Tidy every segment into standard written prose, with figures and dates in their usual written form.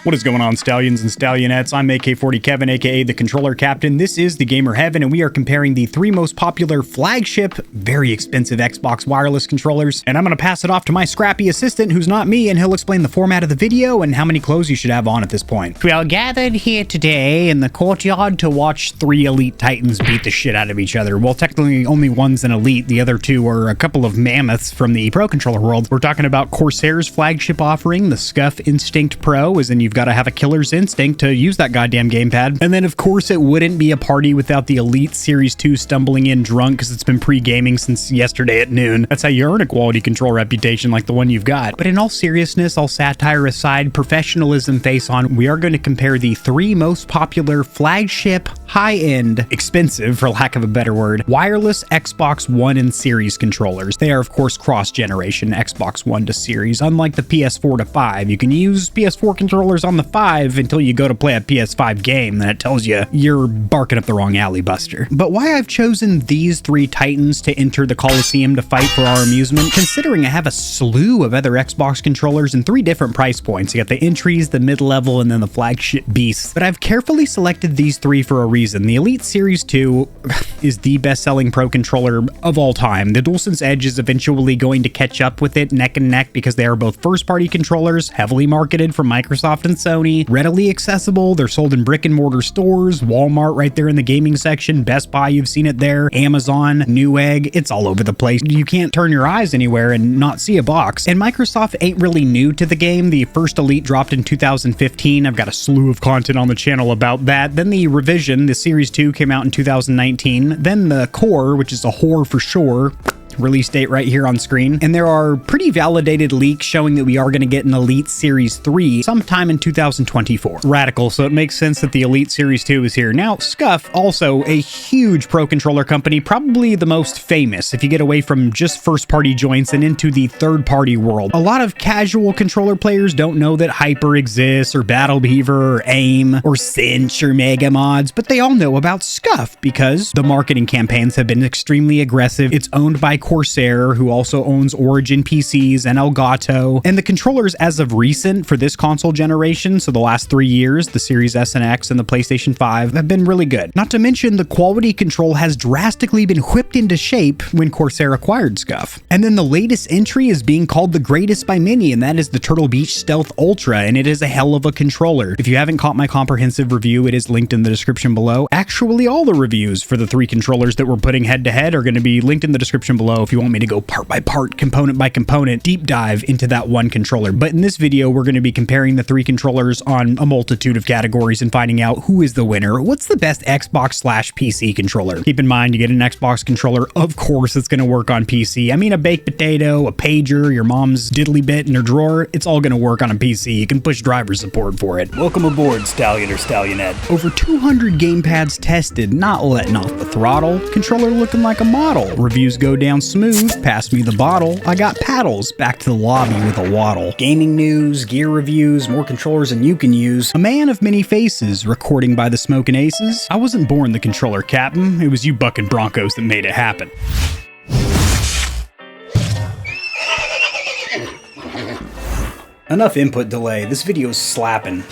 What is going on, Stallions and Stallionettes? I'm AK40 Kevin, aka the Controller Captain. This is the GamerHeaven, and we are comparing the three most popular flagship, very expensive Xbox wireless controllers. And I'm going to pass it off to my scrappy assistant, who's not me, and he'll explain the format of the video and how many clothes you should have on at this point. We are gathered here today in the courtyard to watch three elite titans beat the shit out of each other. Well, technically only one's an elite, the other two are a couple of mammoths from the pro controller world. We're talking about Corsair's flagship offering, the Scuf Instinct Pro, as in you've got to have a killer's instinct to use that goddamn gamepad. And then of course it wouldn't be a party without the Elite Series 2 stumbling in drunk because it's been pre-gaming since yesterday at noon. That's how you earn a quality control reputation like the one you've got. But in all seriousness, all satire aside, professionalism face on, we are going to compare the three most popular flagship, high-end, expensive for lack of a better word, wireless Xbox One and Series controllers. They are of course cross-generation Xbox One to Series. Unlike the PS4 to 5, you can use PS4 controllers on the 5 until you go to play a PS5 game, then it tells you you're barking up the wrong alley, buster. But why I've chosen these three titans to enter the Coliseum to fight for our amusement, considering I have a slew of other Xbox controllers in three different price points. You got the entries, the mid-level, and then the flagship beasts. But I've carefully selected these three for a reason. The Elite Series 2 is the best-selling pro controller of all time. The DualSense Edge is eventually going to catch up with it neck and neck because they are both first-party controllers, heavily marketed from Microsoft and Sony, readily accessible. They're sold in brick and mortar stores, Walmart right there in the gaming section, Best Buy, you've seen it there, Amazon, Newegg, it's all over the place. You can't turn your eyes anywhere and not see a box. And Microsoft ain't really new to the game. The first Elite dropped in 2015. I've got a slew of content on the channel about that. Then the revision, the Series 2, came out in 2019. Then the Core, which is a whore for sure, release date right here on screen. And there are pretty validated leaks showing that we are going to get an Elite Series 3 sometime in 2024. Radical, so it makes sense that the Elite Series 2 is here. Now, Scuf, also a huge pro controller company, probably the most famous if you get away from just first-party joints and into the third-party world. A lot of casual controller players don't know that HYPR exists, or Battle Beaver, or AIM, or Cinch, or Mega Mods, but they all know about Scuf because the marketing campaigns have been extremely aggressive. It's owned by Corsair, who also owns Origin PCs and Elgato, and the controllers as of recent for this console generation, so the last 3 years, the Series S and X and the PlayStation 5, have been really good. Not to mention the quality control has drastically been whipped into shape when Corsair acquired Scuf. And then the latest entry is being called the greatest by many, and that is the Turtle Beach Stealth Ultra, and it is a hell of a controller. If you haven't caught my comprehensive review, it is linked in the description below. Actually, all the reviews for the three controllers that we're putting head to head are going to be linked in the description below if you want me to go part by part, component by component, deep dive into that one controller. But in this video, we're going to be comparing the three controllers on a multitude of categories and finding out who is the winner. What's the best Xbox/PC controller? Keep in mind, you get an Xbox controller, of course it's going to work on PC. I mean, a baked potato, a pager, your mom's diddly bit in her drawer, it's all going to work on a PC. You can push driver support for it. Welcome aboard, Stallion or Stallionette. Over 200 gamepads tested, not letting off the throttle. Controller looking like a model. Reviews go down smooth. Pass me the bottle. I got paddles. Back to the lobby with a waddle. Gaming news, gear reviews, more controllers than you can use. A man of many faces, recording by the Smokin' Aces. I wasn't born the controller captain. It was you bucking Broncos that made it happen. Enough input delay. This video is slapping.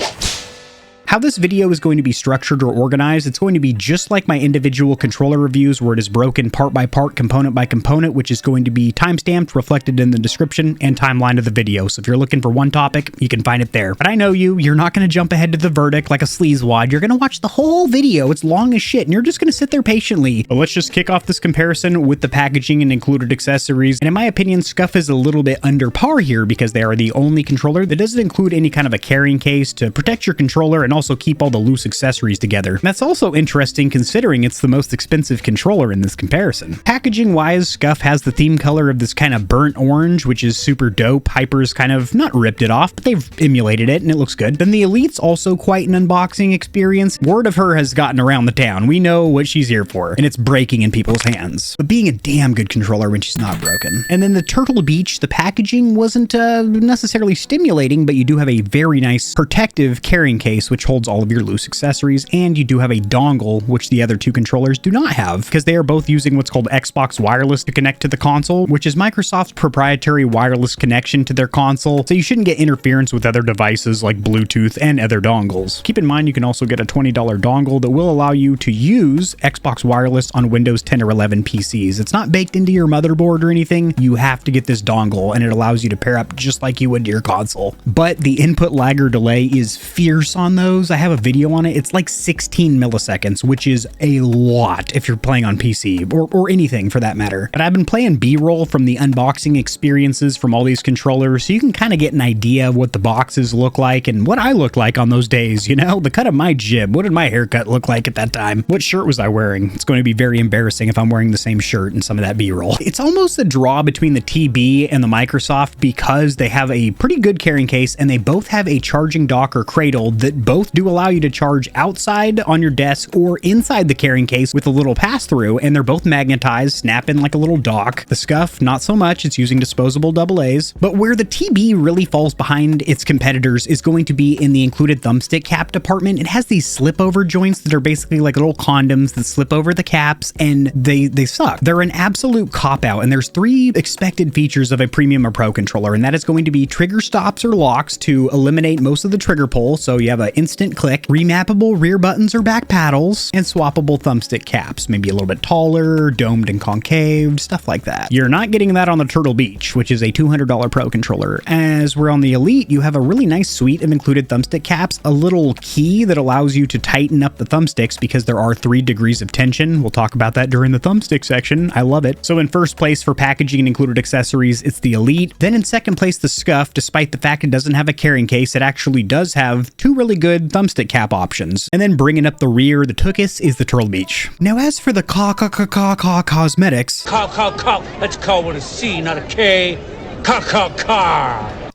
How this video is going to be structured or organized, it's going to be just like my individual controller reviews where it is broken part by part, component by component, which is going to be timestamped, reflected in the description and timeline of the video. So if you're looking for one topic, you can find it there. But I know you're not going to jump ahead to the verdict like a sleazewad. You're going to watch the whole video. It's long as shit, and you're just going to sit there patiently. But let's just kick off this comparison with the packaging and included accessories. And in my opinion, Scuf is a little bit under par here because they are the only controller that doesn't include any kind of a carrying case to protect your controller and also keep all the loose accessories together. And that's also interesting considering it's the most expensive controller in this comparison. Packaging wise, Scuf has the theme color of this kind of burnt orange, which is super dope. HYPR's kind of not ripped it off, but they've emulated it and it looks good. Then the Elite's also quite an unboxing experience. Word of her has gotten around the town. We know what she's here for, and it's breaking in people's hands, but being a damn good controller when she's not broken. And then the Turtle Beach, the packaging wasn't necessarily stimulating, but you do have a very nice protective carrying case, which holds holds all of your loose accessories, and you do have a dongle, which the other two controllers do not have, because they are both using what's called Xbox Wireless to connect to the console, which is Microsoft's proprietary wireless connection to their console, so you shouldn't get interference with other devices like Bluetooth and other dongles. Keep in mind you can also get a $20 dongle that will allow you to use Xbox Wireless on Windows 10 or 11 PCs. It's not baked into your motherboard or anything. You have to get this dongle, and it allows you to pair up just like you would to your console. But the input lag or delay is fierce on those. I have a video on it. It's like 16 milliseconds, which is a lot if you're playing on PC or anything for that matter. And I've been playing B-roll from the unboxing experiences from all these controllers, so you can kind of get an idea of what the boxes look like and what I looked like on those days, you know? The cut of my jib. What did my haircut look like at that time? What shirt was I wearing? It's going to be very embarrassing if I'm wearing the same shirt in some of that B-roll. It's almost a draw between the TB and the Microsoft because they have a pretty good carrying case and they both have a charging dock or cradle that both do allow you to charge outside on your desk or inside the carrying case with a little pass-through, and they're both magnetized, snap in like a little dock. The Scuf, not so much. It's using disposable AA's. But where the TB really falls behind its competitors is going to be in the included thumbstick cap department. It has these slip-over joints that are basically like little condoms that slip over the caps, and they suck. They're an absolute cop-out, and there's 3 expected features of a premium or pro controller, and that is going to be trigger stops or locks to eliminate most of the trigger pull, so you have an instant click, remappable rear buttons or back paddles, and swappable thumbstick caps, maybe a little bit taller, domed and concave, stuff like that. You're not getting that on the Turtle Beach, which is a $200 pro controller. As we're on the Elite, you have a really nice suite of included thumbstick caps, a little key that allows you to tighten up the thumbsticks because there are 3 degrees of tension. We'll talk about that during the thumbstick section. I love it. So in first place for packaging and included accessories, it's the Elite. Then in second place, the Scuf. Despite the fact it doesn't have a carrying case, it actually does have 2 really good thumbstick cap options. And then bringing up the rear, the Tookus, is the Turtle Beach. Now as for the cosmetics, let's call with a C, not a K.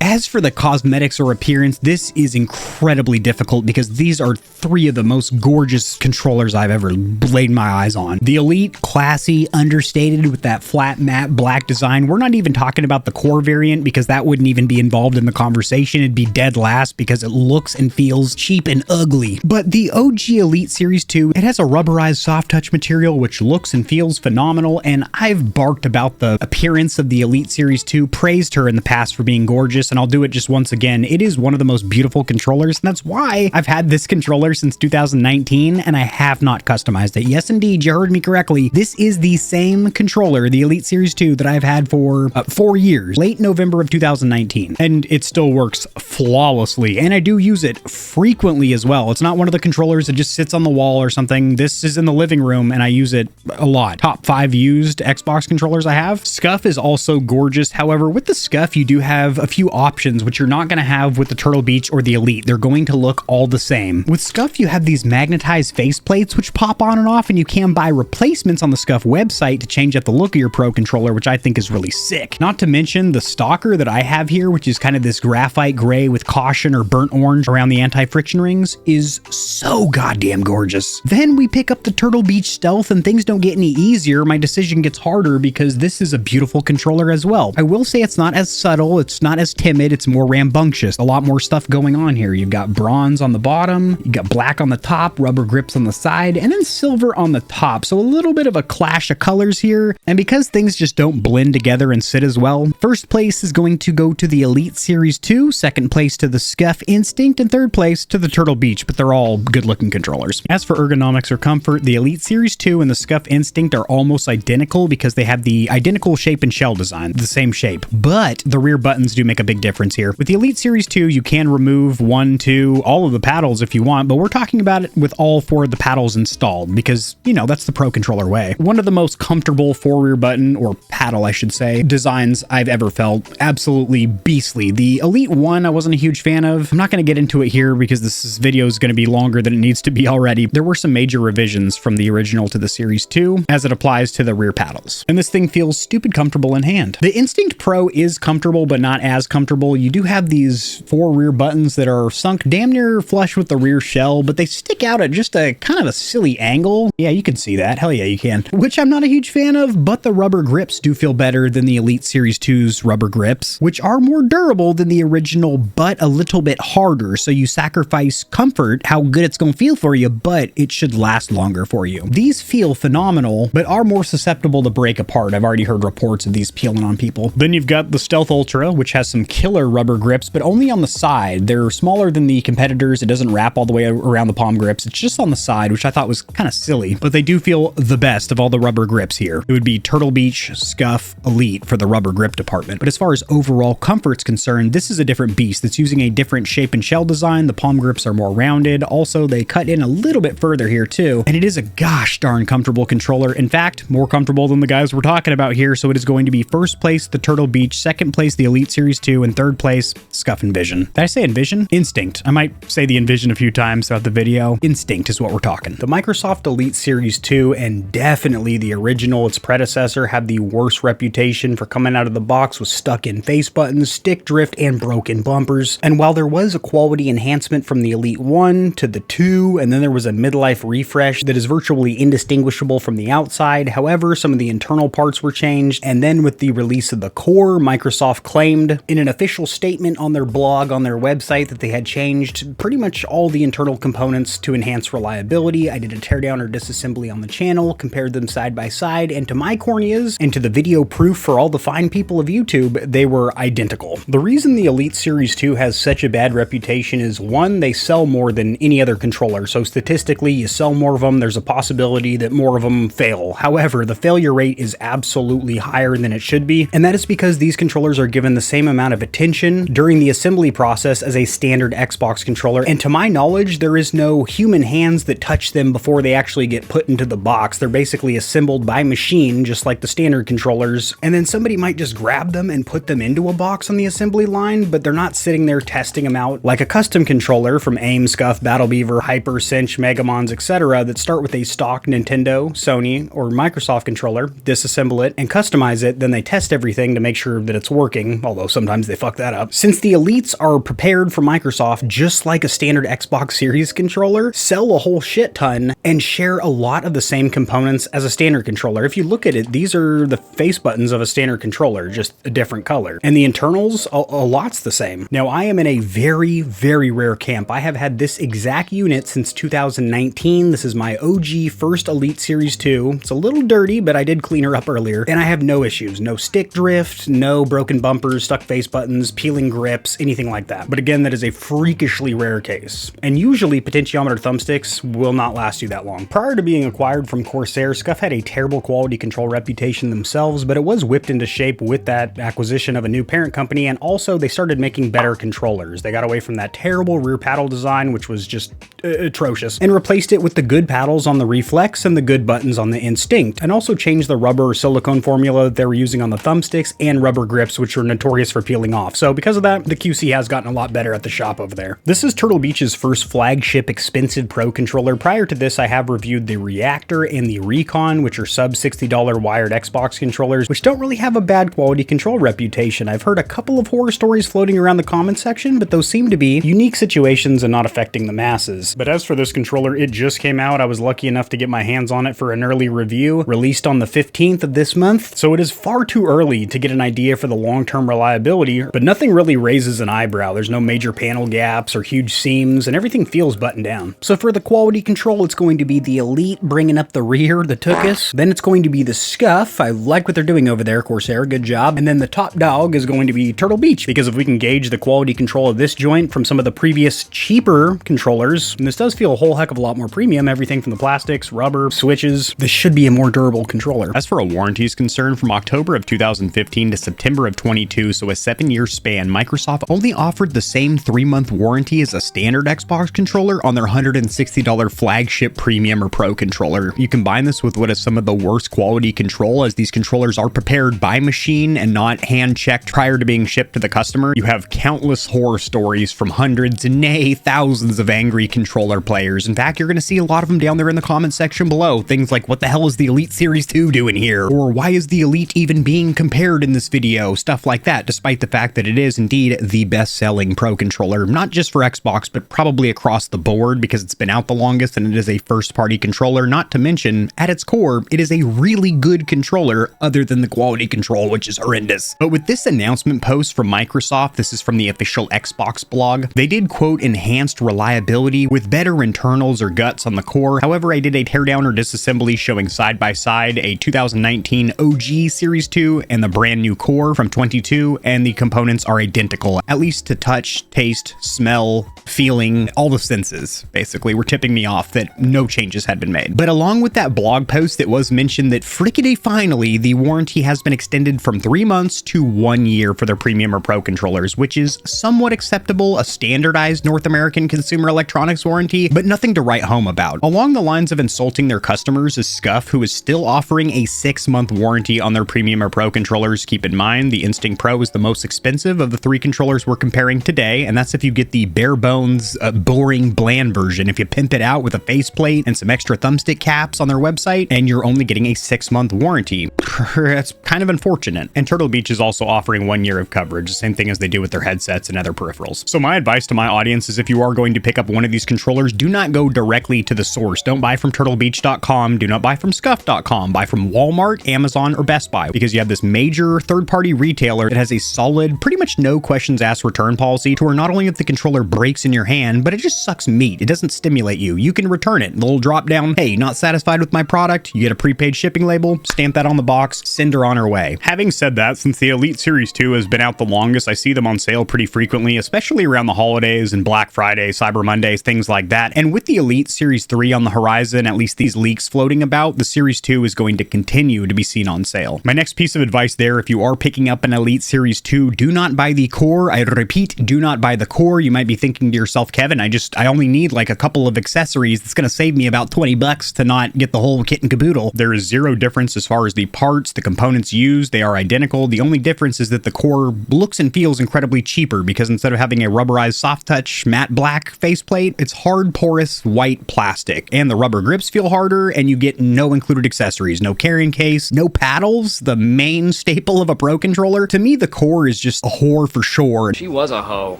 As for the cosmetics or appearance, this is incredibly difficult because these are 3 of the most gorgeous controllers I've ever laid my eyes on. The Elite, classy, understated with that flat matte black design. We're not even talking about the core variant because that wouldn't even be involved in the conversation. It'd be dead last because it looks and feels cheap and ugly. But the OG Elite Series 2, it has a rubberized soft touch material which looks and feels phenomenal, and I've barked about the appearance of the Elite Series 2, praised her in the past for being gorgeous, and I'll do it just once again. It is one of the most beautiful controllers, and that's why I've had this controller since 2019 and I have not customized it. Yes, indeed, you heard me correctly. This is the same controller, the Elite Series 2, that I've had for 4 years, late November of 2019, and it still works flawlessly, and I do use it frequently as well. It's not one of the controllers that just sits on the wall or something. This is in the living room and I use it a lot. Top 5 used Xbox controllers I have. Scuf is also gorgeous. However, with the Scuf, you do have a few options which you're not going to have with the Turtle Beach or the Elite. They're going to look all the same. With Scuf, you have these magnetized faceplates which pop on and off, and you can buy replacements on the Scuf website to change up the look of your Pro controller, which I think is really sick. Not to mention the stalker that I have here, which is kind of this graphite gray with caution or burnt orange around the anti-friction rings, is so goddamn gorgeous. Then we pick up the Turtle Beach Stealth, and things don't get any easier. My decision gets harder because this is a beautiful controller as well. I will say it's not as subtle, it's not as timid, it's more rambunctious. A lot more stuff going on here. You've got bronze on the bottom, you got black on the top, rubber grips on the side, and then silver on the top. So a little bit of a clash of colors here. And because things just don't blend together and sit as well, first place is going to go to the Elite Series 2, second place to the Scuf Instinct, and third place to the Turtle Beach, but they're all good looking controllers. As for ergonomics or comfort, the Elite Series 2 and the Scuf Instinct are almost identical because they have the identical shape and shell design, the same shape, but the rear buttons do make a big difference here. With the Elite Series 2, you can remove 1, 2, all of the paddles if you want, but we're talking about it with all 4 of the paddles installed because, you know, that's the Pro controller way. One of the most comfortable 4 rear button, or paddle I should say, designs I've ever felt. Absolutely beastly. The Elite 1 I wasn't a huge fan of. I'm not going to get into it here because this video is going to be longer than it needs to be already. There were some major revisions from the original to the Series 2 as it applies to the rear paddles, and this thing feels stupid comfortable in hand. The Instinct Pro is comfortable, but not as comfortable comfortable. You do have these 4 rear buttons that are sunk damn near flush with the rear shell, but they stick out at just a kind of a silly angle. Yeah, you can see that. Hell yeah, you can. Which I'm not a huge fan of, but the rubber grips do feel better than the Elite Series 2's rubber grips, which are more durable than the original, but a little bit harder. So you sacrifice comfort, how good it's going to feel for you, but it should last longer for you. These feel phenomenal, but are more susceptible to break apart. I've already heard reports of these peeling on people. Then you've got the Stealth Ultra, which has some killer rubber grips, but only on the side. They're smaller than the competitors. It doesn't wrap all the way around the palm grips. It's just on the side, which I thought was kind of silly, but they do feel the best of all the rubber grips here. It would be Turtle Beach, Scuf, Elite for the rubber grip department. But as far as overall comfort's concerned, this is a different beast that's using a different shape and shell design. The palm grips are more rounded. Also, they cut in a little bit further here too, and it is a gosh darn comfortable controller. In fact, more comfortable than the guys we're talking about here. So it is going to be first place the Turtle Beach, second place the Elite Series 2, and third place Scuf Envision. Did I say Envision? Instinct. I might say the Envision a few times throughout the video. Instinct is what we're talking. The Microsoft Elite Series 2 and definitely the original, its predecessor, have the worst reputation for coming out of the box with stuck-in face buttons, stick drift, and broken bumpers. And while there was a quality enhancement from the Elite 1 to the 2, and then there was a midlife refresh that is virtually indistinguishable from the outside, however, some of the internal parts were changed, and then with the release of the core, Microsoft claimed in an official statement on their blog on their website that they had changed pretty much all the internal components to enhance reliability. I did a teardown or disassembly on the channel, compared them side by side, and to my corneas, and to the video proof for all the fine people of YouTube, they were identical. The reason the Elite Series 2 has such a bad reputation is, one, they sell more than any other controller, so statistically, you sell more of them, there's a possibility that more of them fail. However, the failure rate is absolutely higher than it should be, and that is because these controllers are given the same amount of attention during the assembly process as a standard Xbox controller, and to my knowledge, there is no human hands that touch them before they actually get put into the box. They're basically assembled by machine, just like the standard controllers, and then somebody might just grab them and put them into a box on the assembly line, but they're not sitting there testing them out like a custom controller from AIM, Scuf, Battle Beaver, Hyper, Cinch, Megamons, etc. that start with a stock Nintendo, Sony, or Microsoft controller, disassemble it, and customize it, then they test everything to make sure that it's working, although sometimes they fuck that up. Since the Elites are prepared for Microsoft just like a standard Xbox Series controller, sell a whole shit ton, and share a lot of the same components as a standard controller. If you look at it, these are the face buttons of a standard controller, just a different color. And the internals, a lot's the same. Now, I am in a very, very rare camp. I have had this exact unit since 2019. This is my OG first Elite Series 2. It's a little dirty, but I did clean her up earlier, and I have no issues. No stick drift, no broken bumpers, stuck face buttons, peeling grips, anything like that. But again, that is a freakishly rare case. And usually, potentiometer thumbsticks will not last you that long. Prior to being acquired from Corsair, Scuf had a terrible quality control reputation themselves, but it was whipped into shape with that acquisition of a new parent company, and also they started making better controllers. They got away from that terrible rear paddle design, which was just atrocious, and replaced it with the good paddles on the Reflex and the good buttons on the Instinct, and also changed the rubber or silicone formula that they were using on the thumbsticks and rubber grips, which were notorious for peeling off. So because of that, the QC has gotten a lot better at the shop over there. This is Turtle Beach's first flagship expensive pro controller. Prior to this, I have reviewed the Reactor and the Recon, which are sub $60 wired Xbox controllers, which don't really have a bad quality control reputation. I've heard a couple of horror stories floating around the comment section, but those seem to be unique situations and not affecting the masses. But as for this controller, it just came out. I was lucky enough to get my hands on it for an early review, released on the 15th of this month, so it is far too early to get an idea for the long-term reliability, but nothing really raises an eyebrow. There's no major panel gaps or huge seams, and everything feels buttoned down. So for the quality control, it's going to be the Elite bringing up the rear, the Tuchus. Then it's going to be the Scuf. I like what they're doing over there, Corsair, good job. And then the top dog is going to be Turtle Beach, because if we can gauge the quality control of this joint from some of the previous cheaper controllers, and this does feel a whole heck of a lot more premium, everything from the plastics, rubber, switches, this should be a more durable controller. As for a warranty is concerned, from October of 2015 to September of 22, so a 7-year span, Microsoft only offered the same 3-month warranty as a standard Xbox controller on their $160 flagship premium or pro controller. You combine this with what is some of the worst quality control, as these controllers are prepared by machine and not hand checked prior to being shipped to the customer. You have countless horror stories from hundreds, nay, thousands of angry controller players. In fact, you're going to see a lot of them down there in the comment section below. Things like, what the hell is the Elite Series 2 doing here? Or why is the Elite even being compared in this video? Stuff like that, despite the fact that it is indeed the best-selling Pro controller, not just for Xbox, but probably across the board because it's been out the longest and it is a first-party controller, not to mention, at its core, it is a really good controller other than the quality control, which is horrendous. But with this announcement post from Microsoft, this is from the official Xbox blog, they did quote enhanced reliability with better internals or guts on the core. However, I did a teardown or disassembly showing side by side a 2019 OG Series 2 and the brand new core from 22, and the components are identical, at least to touch, taste, smell, feeling, all the senses basically were tipping me off that no changes had been made. But along with that blog post, it was mentioned that frickaday finally the warranty has been extended from 3 months to 1 year for their premium or Pro controllers, which is somewhat acceptable, a standardized North American consumer electronics warranty, but nothing to write home about. Along the lines of insulting their customers is Scuf, who is still offering a 6-month warranty on their premium or Pro controllers. Keep in mind, the Instinct Pro is the most expensive of the 3 controllers we're comparing today, and that's if you get the bare bones, boring, bland version. If you pimp it out with a faceplate and some extra thumbstick caps on their website, and you're only getting a 6-month warranty. That's kind of unfortunate. And Turtle Beach is also offering 1 year of coverage, the same thing as they do with their headsets and other peripherals. So my advice to my audience is if you are going to pick up one of these controllers, do not go directly to the source. Don't buy from turtlebeach.com, do not buy from scuf.com, buy from Walmart, Amazon, or Best Buy, because you have this major third-party retailer that has a solid, pretty much no questions asked return policy to where not only if the controller breaks in your hand, but it just sucks meat. It doesn't stimulate you. You can return it. The little drop down, hey, not satisfied with my product, you get a prepaid shipping label, stamp that on the box, send her on her way. Having said that, since the Elite Series 2 has been out the longest, I see them on sale pretty frequently, especially around the holidays and Black Friday, Cyber Mondays, things like that. And with the Elite Series 3 on the horizon, at least these leaks floating about, the Series 2 is going to continue to be seen on sale. My next piece of advice there, if you are picking up an Elite Series 2, do not buy the core. I repeat, do not buy the core. You might be thinking to yourself, Kevin, I only need like a couple of accessories. It's going to save me about 20 bucks to not get the whole kit and caboodle. There is zero difference as far as the parts, the components used, they are identical. The only difference is that the core looks and feels incredibly cheaper because instead of having a rubberized soft touch matte black faceplate, it's hard porous white plastic, and the rubber grips feel harder, and you get no included accessories, no carrying case, no paddles, the main staple of a Pro controller. To me, the core is just a whore for sure. She was a hoe.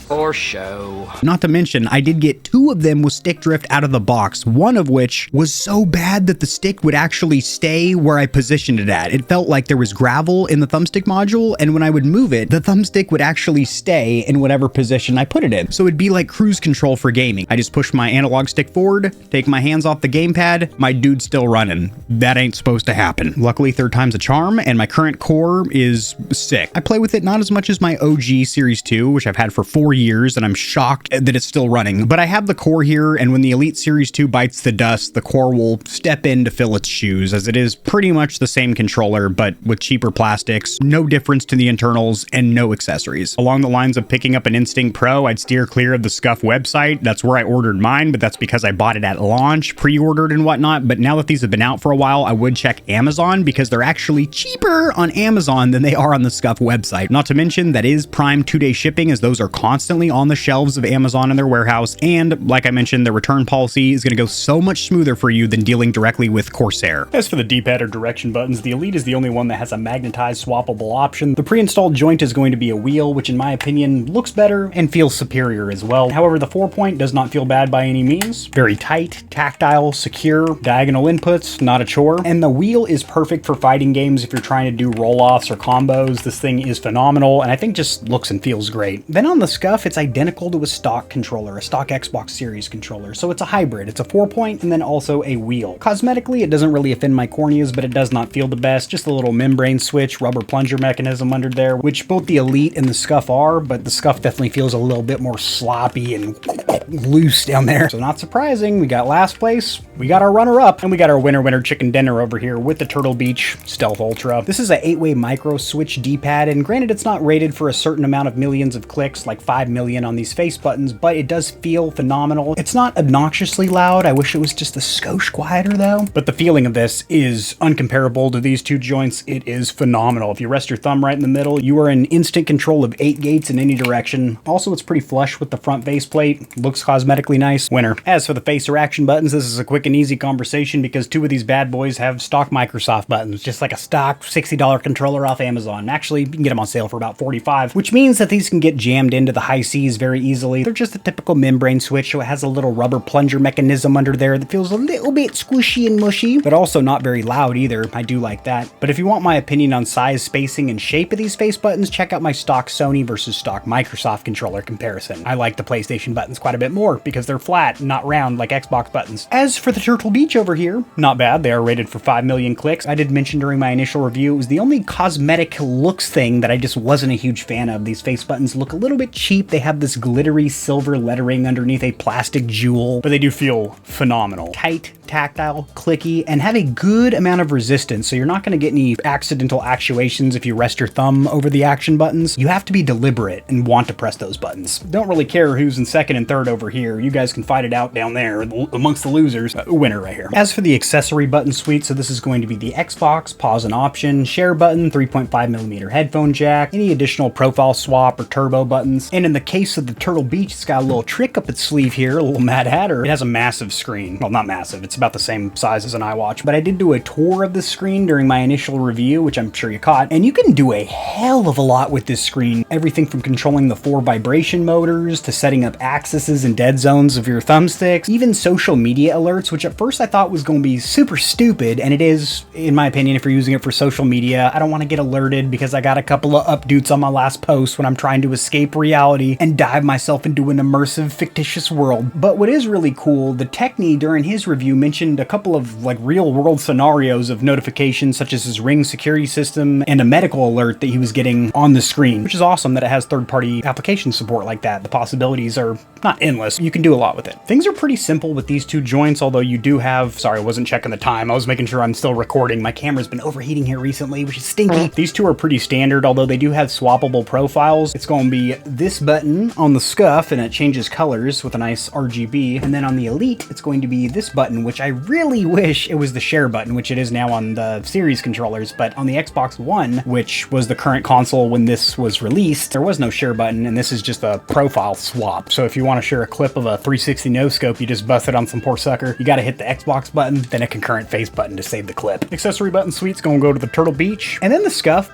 For show. Not to mention, I did get 2 of them with stick drift out of the box, one of which was so bad that the stick would actually stay where I positioned it at. It felt like there was gravel in the thumbstick module, and when I would move it, the thumbstick would actually stay in whatever position I put it in. So it'd be like cruise control for gaming. I just push my analog stick forward, take my hands off the gamepad, my dude's still running. That ain't supposed to happen. Luckily, 3rd time's a charm, and my current core is sick. I play with it not as much as my OG Series 2, which I've had for 4 years, and I'm shocked that it's still running. But I have the core here, and when the Elite Series 2 bites the dust, the core will step in to fill its shoes, as it is pretty much the same controller, but with cheaper plastics, no difference to the internals, and no accessories. Along the lines of picking up an Instinct Pro, I'd steer clear of the Scuf website. That's where I ordered mine, but that's because I bought it at launch, pre-ordered and whatnot. But now that these have been out for a while, I would check Amazon because they're actually cheaper on Amazon than they are on the Scuf website. Not to mention, that is Prime 2-day shipping, as those are constantly on the shelves of Amazon in their warehouse, and like I mentioned, the return policy is going to go so much smoother for you than dealing directly with Corsair. As for the D-pad or direction buttons, the Elite is the only one that has a magnetized swappable option. The pre-installed joint is going to be a wheel, which in my opinion looks better and feels superior as well. However, the 4-point does not feel bad by any means. Very tight, tactile, secure, diagonal inputs, not a chore. And the wheel is perfect for fighting games if you're trying to do roll-offs or combos. This thing is phenomenal, and I think just looks and feels great. Then on the Scuf, it's identical to a stock controller, a stock Xbox Series controller. So it's a hybrid. It's a 4-point and then also a wheel. Cosmetically, it doesn't really offend my corneas, but it does not feel the best. Just a little membrane switch, rubber plunger mechanism under there, which both the Elite and the Scuf are, but the Scuf definitely feels a little bit more sloppy and loose down there. So not surprising, we got last place, we got our runner-up, and we got our winner chicken dinner over here with the Turtle Beach Stealth Ultra. This is a 8-way micro switch D-pad, and granted it's not rated for a certain amount of millions of clicks, like 5 5 million on these face buttons, but it does feel phenomenal. It's not obnoxiously loud. I wish it was just a skosh quieter though. But the feeling of this is uncomparable to these two joints. It is phenomenal. If you rest your thumb right in the middle, you are in instant control of 8 gates in any direction. Also, it's pretty flush with the front faceplate. Looks cosmetically nice. Winner. As for the face or action buttons, this is a quick and easy conversation because 2 of these bad boys have stock Microsoft buttons, just like a stock $60 controller off Amazon. Actually, you can get them on sale for about $45, which means that these can get jammed into the high Cs very easily. They're just a typical membrane switch, so it has a little rubber plunger mechanism under there that feels a little bit squishy and mushy, but also not very loud either. I do like that. But if you want my opinion on size, spacing, and shape of these face buttons, check out my stock Sony versus stock Microsoft controller comparison. I like the PlayStation buttons quite a bit more because they're flat, not round like Xbox buttons. As for the Turtle Beach over here, not bad. They are rated for 5 million clicks. I did mention during my initial review, it was the only cosmetic looks thing that I just wasn't a huge fan of. These face buttons look a little bit cheap. They have this glittery silver lettering underneath a plastic jewel, but they do feel phenomenal. Tight, tactile, clicky, and have a good amount of resistance, so you're not going to get any accidental actuations if you rest your thumb over the action buttons. You have to be deliberate and want to press those buttons. Don't really care who's in second and third over here. You guys can fight it out down there amongst the losers. Winner right here. As for the accessory button suite, so this is going to be the Xbox pause and option, share button, 3.5mm headphone jack, any additional profile swap or turbo buttons. And in the case of the Turtle Beach, it's got a little trick up its sleeve here, a little Mad Hatter. It has a massive screen. Well, not massive. It's about the same size as an iWatch, but I did do a tour of the screen during my initial review, which I'm sure you caught, and you can do a hell of a lot with this screen. Everything from controlling the 4 vibration motors to setting up axes and dead zones of your thumbsticks, even social media alerts, which at first I thought was going to be super stupid, and it is, in my opinion, if you're using it for social media. I don't want to get alerted because I got a couple of updates on my last post when I'm trying to escape reality and dive myself into an immersive, fictitious world. But what is really cool, the Techni during his review mentioned a couple of like real world scenarios of notifications, such as his Ring security system and a medical alert that he was getting on the screen, which is awesome that it has third-party application support like that. The possibilities are not endless. You can do a lot with it. Things are pretty simple with these two joints, although you do have, sorry, I wasn't checking the time. I was making sure I'm still recording. My camera's been overheating here recently, which is stinky. These two are pretty standard, although they do have swappable profiles. It's going to be this button on the Scuf, and it changes colors with a nice RGB. And then on the Elite, it's going to be this button, which I really wish it was the share button, which it is now on the series controllers, but on the Xbox One, which was the current console when this was released, there was no share button, and this is just a profile swap. So if you want to share a clip of a 360 no-scope, you just bust it on some poor sucker. You got to hit the Xbox button, then a concurrent face button to save the clip. Accessory button suite's going to go to the Turtle Beach, and then the Scuf.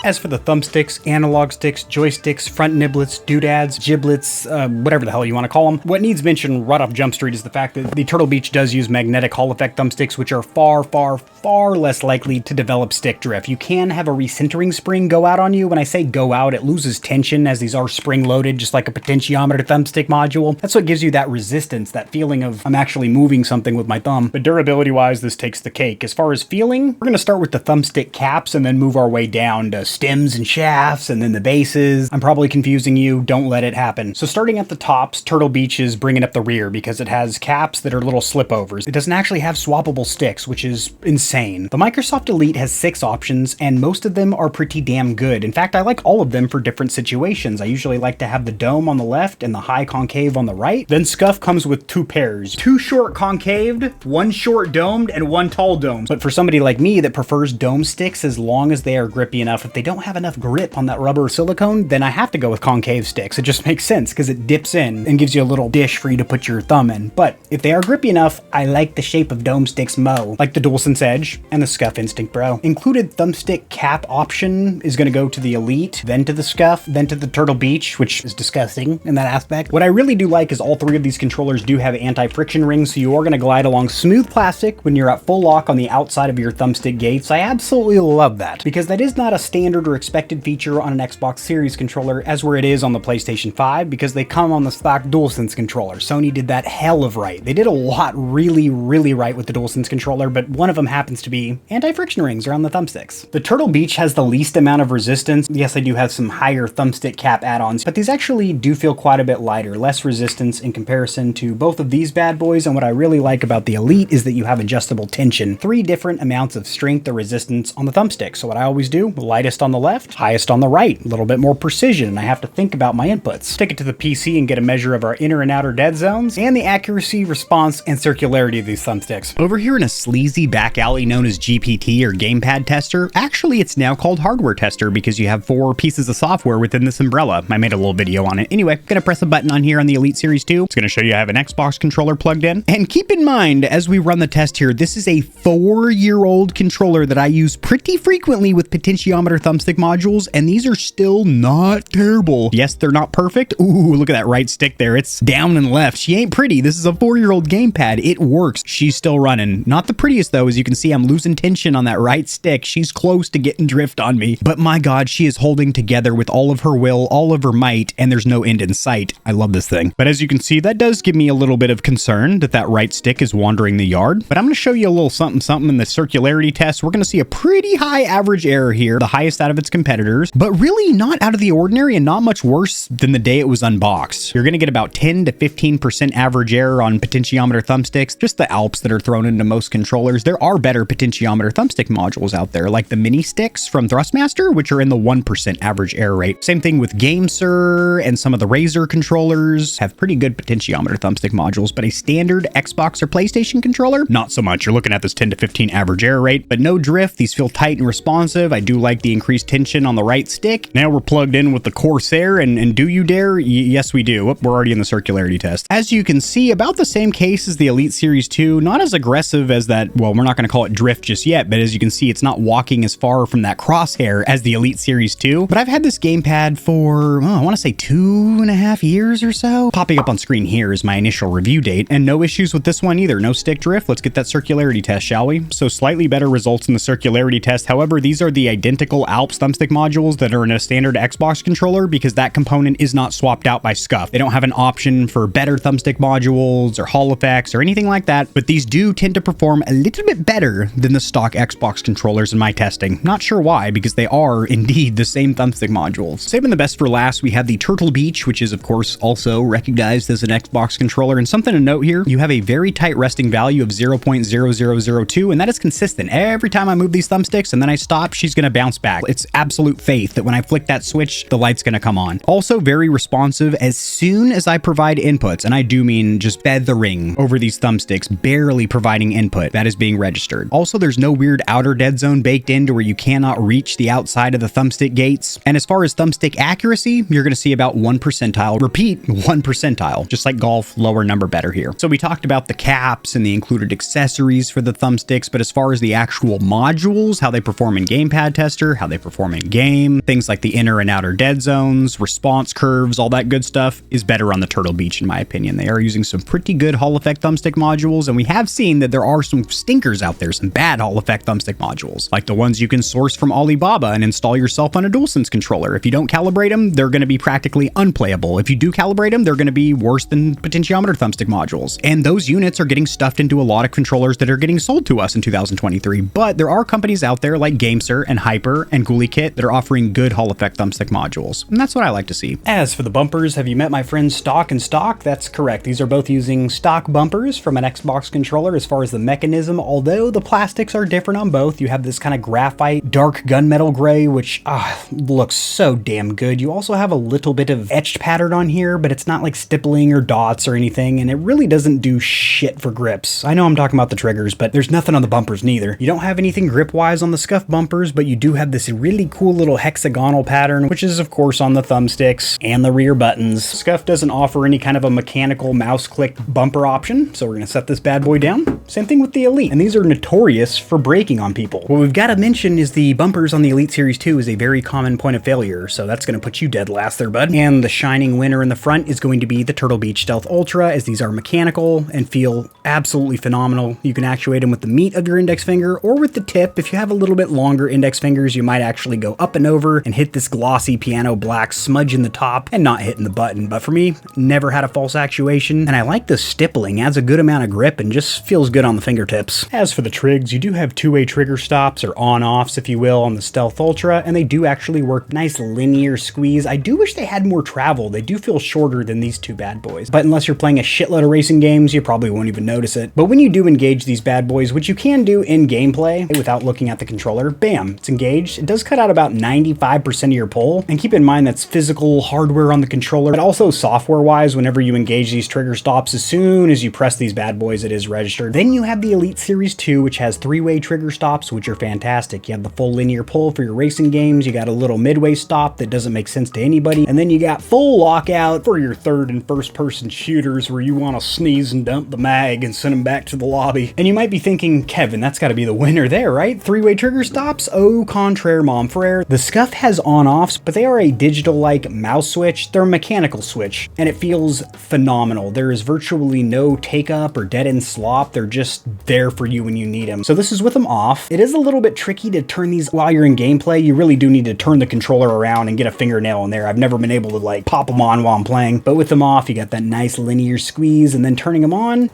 As for the thumbsticks, analog sticks, joysticks, front niblets, doodads, giblets, whatever the hell you want to call them, what needs mention right off Jump Street is the fact that the Turtle Beach does use magnetic Hall effect thumbsticks, which are far less likely to develop stick drift. You can have a recentering spring go out on you. When I say go out, it loses tension as these are spring loaded, just like a potentiometer thumbstick module. That's what gives you that resistance, that feeling of I'm actually moving something with my thumb. But durability wise, this takes the cake. As far as feeling, we're going to start with the thumbstick caps and then move our way down to stems and shafts and then the bases. I'm probably confusing you. Don't let it happen. So starting at the tops, Turtle Beach is bringing up the rear because it has caps that are little slipovers. It doesn't actually have swappable sticks, which is insane. The Microsoft Elite has 6 options and most of them are pretty damn good. In fact, I like all of them for different situations. I usually like to have the dome on the left and the high concave on the right. Then Scuf comes with 2 pairs. 2 short concaved, 1 short domed, and 1 tall domed. But for somebody like me that prefers dome sticks as long as they are grippy enough, if they don't have enough grip on that rubber silicone, then I have to go with concave sticks. It just makes sense because it dips in and gives you a little dish for you to put your thumb in. But if they are grippy enough, I like the shape of dome sticks like the DualSense Edge and the Scuf Instinct Pro. Included thumbstick cap option is going to go to the Elite, then to the Scuf, then to the Turtle Beach, which is disgusting in that aspect. What I really do like is all 3 of these controllers do have anti-friction rings, so you are going to glide along smooth plastic when you're at full lock on the outside of your thumbstick gates. I absolutely love that because that is not a standard or expected feature on an Xbox Series controller as where it is on the PlayStation 5 because they come on the stock DualSense controller. Sony did that hell of right. They did a lot really right with the DualSense controller, but one of them happens to be anti-friction rings around the thumbsticks. The Turtle Beach has the least amount of resistance. Yes, I do have some higher thumbstick cap add-ons, but these actually do feel quite a bit lighter, less resistance in comparison to both of these bad boys. And what I really like about the Elite is that you have adjustable tension, 3 different amounts of strength or resistance on the thumbstick. So what I always do, the lightest highest on the left, highest on the right, a little bit more precision, and I have to think about my inputs. Take it to the PC and get a measure of our inner and outer dead zones, and the accuracy, response, and circularity of these thumbsticks. Over here in a sleazy back alley known as GPT or gamepad tester, actually it's now called hardware tester because you have 4 pieces of software within this umbrella. I made a little video on it. Anyway, gonna press a button on here on the Elite Series 2. It's gonna show you I have an Xbox controller plugged in. And keep in mind, as we run the test here, this is a 4-year-old controller that I use pretty frequently with potentiometer thumbstick modules, and these are still not terrible. Yes, they're not perfect. Ooh, look at that right stick there. It's down and left. She ain't pretty. This is a 4-year-old gamepad. It works. She's still running. Not the prettiest though. As you can see, I'm losing tension on that right stick. She's close to getting drift on me. But my God, she is holding together with all of her will, all of her might, and there's no end in sight. I love this thing. But as you can see, that does give me a little bit of concern that that right stick is wandering the yard. But I'm going to show you a little something in the circularity test. We're going to see a pretty high average error here, the highest out of its competitors, but really not out of the ordinary and not much worse than the day it was unboxed. You're going to get about 10 to 15% average error on potentiometer thumbsticks, just the Alps that are thrown into most controllers. There are better potentiometer thumbstick modules out there, like the mini sticks from Thrustmaster, which are in the 1% average error rate. Same thing with GameSir, and some of the Razer controllers have pretty good potentiometer thumbstick modules, but a standard Xbox or PlayStation controller, not so much. You're looking at this 10 to 15 average error rate, but no drift. These feel tight and responsive. I do like the increased tension on the right stick. Now we're plugged in with the Corsair, and do you dare? Yes, we do. We're already in the circularity test. As you can see, about the same case as the Elite Series 2, not as aggressive as that, well, we're not going to call it drift just yet, but as you can see, it's not walking as far from that crosshair as the Elite Series 2. But I've had this gamepad for, I want to say 2.5 years or so. Popping up on screen here is my initial review date, and no issues with this one either. No stick drift. Let's get that circularity test, shall we? So slightly better results in the circularity test. However, these are the identical Alps thumbstick modules that are in a standard Xbox controller because that component is not swapped out by Scuf. They don't have an option for better thumbstick modules or Hall effects or anything like that, but these do tend to perform a little bit better than the stock Xbox controllers in my testing. Not sure why, because they are indeed the same thumbstick modules. Saving the best for last, we have the Turtle Beach, which is of course also recognized as an Xbox controller. And something to note here, you have a very tight resting value of 0.0002, and that is consistent. Every time I move these thumbsticks and then I stop, she's going to bounce back. It's absolute faith that when I flick that switch, the light's going to come on. Also very responsive as soon as I provide inputs, and I do mean just bed the ring over these thumbsticks, barely providing input. That is being registered. Also, there's no weird outer dead zone baked into where you cannot reach the outside of the thumbstick gates. And as far as thumbstick accuracy, you're going to see about 1 percentile. Repeat, 1 percentile, just like golf, lower number better here. So we talked about the caps and the included accessories for the thumbsticks, but as far as the actual modules, how they perform in gamepad tester, how they perform in game, things like the inner and outer dead zones, response curves, all that good stuff is better on the Turtle Beach in my opinion. They are using some pretty good Hall effect thumbstick modules, and we have seen that there are some stinkers out there, some bad Hall effect thumbstick modules, like the ones you can source from Alibaba and install yourself on a DualSense controller. If you don't calibrate them, they're going to be practically unplayable. If you do calibrate them, they're going to be worse than potentiometer thumbstick modules. And those units are getting stuffed into a lot of controllers that are getting sold to us in 2023. But there are companies out there like GameSir and HYPR and GhouliKit that are offering good Hall effect thumbstick modules. And that's what I like to see. As for the bumpers, have you met my friends Stock and Stock? That's correct. These are both using stock bumpers from an Xbox controller as far as the mechanism, although the plastics are different on both. You have this kind of graphite, dark gunmetal gray, which looks so damn good. You also have a little bit of etched pattern on here, but it's not like stippling or dots or anything, and it really doesn't do shit for grips. I know I'm talking about the triggers, but there's nothing on the bumpers neither. You don't have anything grip-wise on the Scuf bumpers, but you do have this really cool little hexagonal pattern, which is of course on the thumbsticks and the rear buttons. Scuf doesn't offer any kind of a mechanical mouse click bumper option, so we're gonna set this bad boy down. Same thing with the Elite, and these are notorious for breaking on people. What we've got to mention is the bumpers on the Elite Series 2 is a very common point of failure, so that's gonna put you dead last there, bud. And the shining winner in the front is going to be the Turtle Beach Stealth Ultra, as these are mechanical and feel absolutely phenomenal. You can actuate them with the meat of your index finger or with the tip. If you have a little bit longer index fingers, you might actually go up and over and hit this glossy piano black smudge in the top and not hitting the button. But for me, never had a false actuation, and I like the stippling, adds a good amount of grip and just feels good on the fingertips. As for the trigs, you do have two-way trigger stops, or on-offs if you will, on the Stealth Ultra, and they do actually work nice linear squeeze. I do wish they had more travel. They do feel shorter than these two bad boys, but unless you're playing a shitload of racing games, you probably won't even notice it. But when you do engage these bad boys, which you can do in gameplay without looking at the controller, bam, it's engaged. it does cut out about 95% of your pull. And keep in mind that's physical hardware on the controller, but also software-wise, whenever you engage these trigger stops, as soon as you press these bad boys, it is registered. Then you have the Elite Series 2, which has 3-way trigger stops, which are fantastic. You have the full linear pull for your racing games, you got a little midway stop that doesn't make sense to anybody, and then you got full lockout for your third and first person shooters where you want to sneeze and dump the mag and send them back to the lobby. And you might be thinking, Kevin, that's got to be the winner there, right? 3-way trigger stops? Au contraire, mon frere. The Scuf has on-offs, but they are a digital-like mouse switch. They're a mechanical switch, and it feels phenomenal. There is virtually no take-up or dead-end slop. They're just there for you when you need them. So this is with them off. It is a little bit tricky to turn these while you're in gameplay. You really do need to turn the controller around and get a fingernail in there. I've never been able to like pop them on while I'm playing, but with them off, you got that nice linear squeeze, and then turning them on,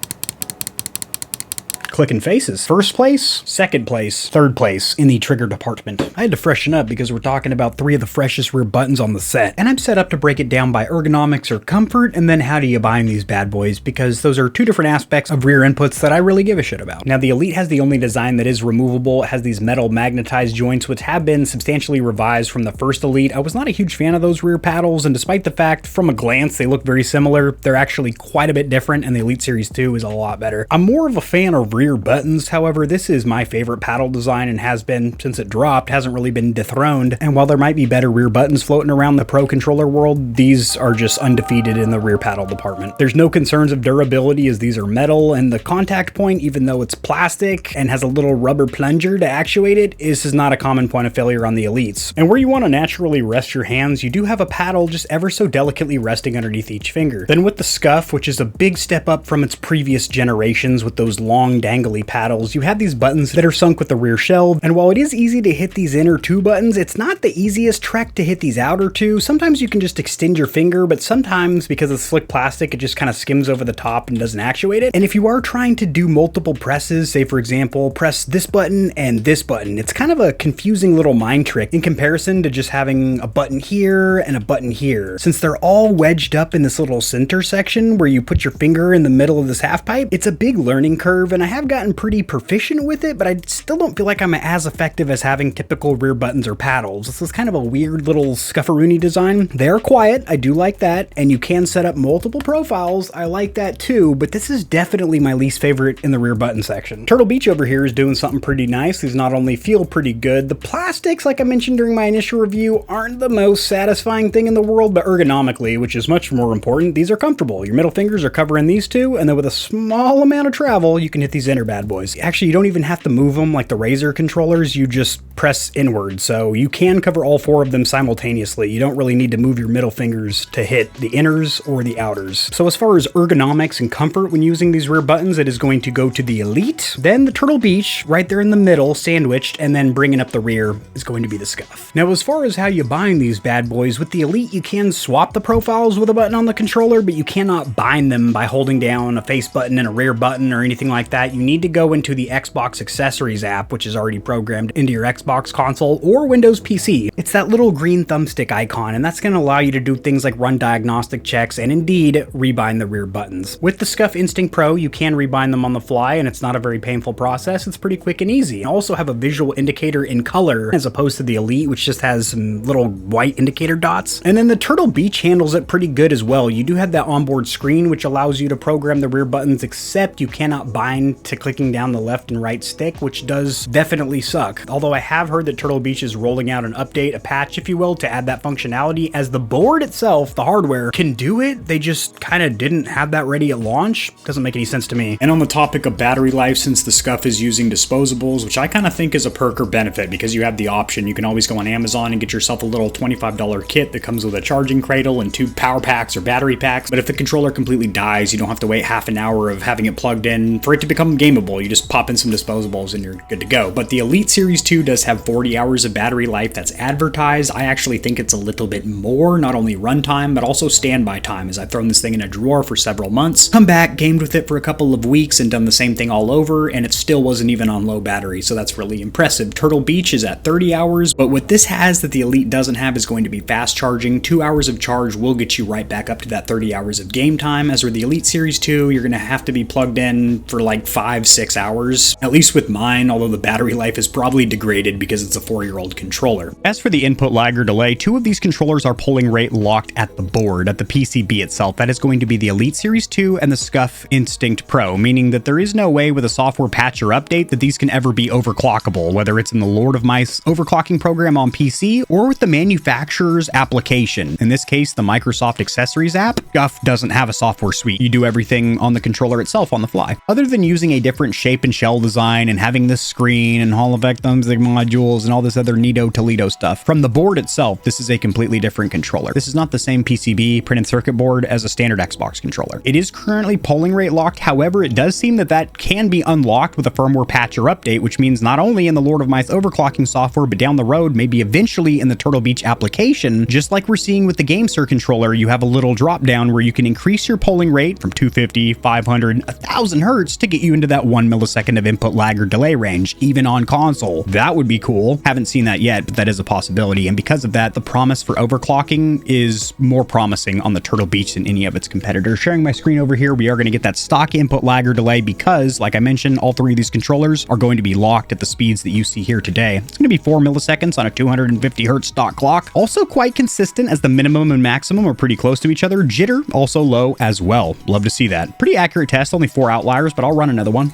clicking faces. First place, second place, third place in the trigger department. I had to freshen up because we're talking about 3 of the freshest rear buttons on the set, and I'm set up to break it down by ergonomics or comfort, and then how do you bind these bad boys, because those are 2 different aspects of rear inputs that I really give a shit about. Now, the Elite has the only design that is removable. It has these metal magnetized joints, which have been substantially revised from the first Elite. I was not a huge fan of those rear paddles, and despite the fact from a glance they look very similar, they're actually quite a bit different, and the Elite Series 2 is a lot better. I'm more of a fan of rear buttons. However, this is my favorite paddle design and has been since it dropped, hasn't really been dethroned. And while there might be better rear buttons floating around the pro controller world, these are just undefeated in the rear paddle department. There's no concerns of durability as these are metal, and the contact point, even though it's plastic and has a little rubber plunger to actuate it, this is not a common point of failure on the Elites. And where you want to naturally rest your hands, you do have a paddle just ever so delicately resting underneath each finger. Then with the Scuf, which is a big step up from its previous generations with those long dangly paddles, you have these buttons that are sunk with the rear shelf, and while it is easy to hit these inner 2 buttons, it's not the easiest trek to hit these outer 2. Sometimes you can just extend your finger, but sometimes because it's slick plastic, it just kind of skims over the top and doesn't actuate it. And if you are trying to do multiple presses, say for example, press this button and this button, it's kind of a confusing little mind trick in comparison to just having a button here and a button here. Since they're all wedged up in this little center section where you put your finger in the middle of this half pipe, it's a big learning curve, and I have gotten pretty proficient with it, but I still don't feel like I'm as effective as having typical rear buttons or paddles. This is kind of a weird little scufferoony design. They're quiet, I do like that, and you can set up multiple profiles, I like that too, but this is definitely my least favorite in the rear button section. Turtle Beach over here is doing something pretty nice. These not only feel pretty good, the plastics, like I mentioned during my initial review, aren't the most satisfying thing in the world, but ergonomically, which is much more important, these are comfortable. Your middle fingers are covering these 2, and then with a small amount of travel, you can hit these inner bad boys. Actually, you don't even have to move them like the Razer controllers, you just press inward, so you can cover all 4 of them simultaneously. You don't really need to move your middle fingers to hit the inners or the outers. So as far as ergonomics and comfort when using these rear buttons, it is going to go to the Elite, then the Turtle Beach, right there in the middle, sandwiched, and then bringing up the rear is going to be the Scuf. Now, as far as how you bind these bad boys, with the Elite, you can swap the profiles with a button on the controller, but you cannot bind them by holding down a face button and a rear button or anything like that. You need to go into the Xbox Accessories app, which is already programmed into your Xbox console or Windows PC. It's that little green thumbstick icon, and that's going to allow you to do things like run diagnostic checks and indeed rebind the rear buttons. With the Scuf Instinct Pro, you can rebind them on the fly, and it's not a very painful process. It's pretty quick and easy. You also have a visual indicator in color as opposed to the Elite, which just has some little white indicator dots. And then the Turtle Beach handles it pretty good as well. You do have that onboard screen, which allows you to program the rear buttons, except you cannot bind to clicking down the left and right stick, which does definitely suck. Although I have heard that Turtle Beach is rolling out an update, a patch if you will, to add that functionality, as the board itself, the hardware, can do it. They just kind of didn't have that ready at launch. Doesn't make any sense to me. And on the topic of battery life, since the Scuf is using disposables, which I kind of think is a perk or benefit because you have the option, you can always go on Amazon and get yourself a little $25 kit that comes with a charging cradle and 2 power packs or battery packs. But if the controller completely dies, you don't have to wait half an hour of having it plugged in for it to become gameable. You just pop in some disposables and you're good to go. But the Elite Series 2 does have 40 hours of battery life that's advertised. I actually think it's a little bit more, not only runtime, but also standby time, as I've thrown this thing in a drawer for several months, come back, gamed with it for a couple of weeks, and done the same thing all over, and it still wasn't even on low battery, so that's really impressive. Turtle Beach is at 30 hours, but what this has that the Elite doesn't have is going to be fast charging. 2 hours of charge will get you right back up to that 30 hours of game time, as with the Elite Series 2, you're going to have to be plugged in for like 5 5-6 hours, at least with mine, although the battery life is probably degraded because it's a 4-year-old controller. As for the input lag or delay, 2 of these controllers are polling rate locked at the board, at the PCB itself. That is going to be the Elite Series 2 and the Scuf Instinct Pro, meaning that there is no way with a software patch or update that these can ever be overclockable, whether it's in the Lord of Mice overclocking program on PC or with the manufacturer's application. In this case, the Microsoft Accessories app. Scuf doesn't have a software suite. You do everything on the controller itself on the fly. Other than using a different shape and shell design and having this screen and Hall effect Thumbstick modules and all this other Neato Toledo stuff, from the board itself, this is a completely different controller. This is not the same PCB printed circuit board as a standard Xbox controller. It is currently polling rate locked. However, it does seem that that can be unlocked with a firmware patch or update, which means not only in the Lord of Mice overclocking software, but down the road, maybe eventually in the Turtle Beach application, just like we're seeing with the GameSir controller, you have a little drop down where you can increase your polling rate from 250, 500, 1000 hertz to get you into that 1 millisecond of input lag or delay range, even on console. That would be cool. Haven't seen that yet, but that is a possibility. And because of that, the promise for overclocking is more promising on the Turtle Beach than any of its competitors. Sharing my screen over here, we are going to get that stock input lag or delay because, like I mentioned, all 3 of these controllers are going to be locked at the speeds that you see here today. It's going to be 4 milliseconds on a 250 hertz stock clock. Also quite consistent as the minimum and maximum are pretty close to each other. Jitter also low as well. Love to see that. Pretty accurate test, only 4 outliers, but I'll run another one.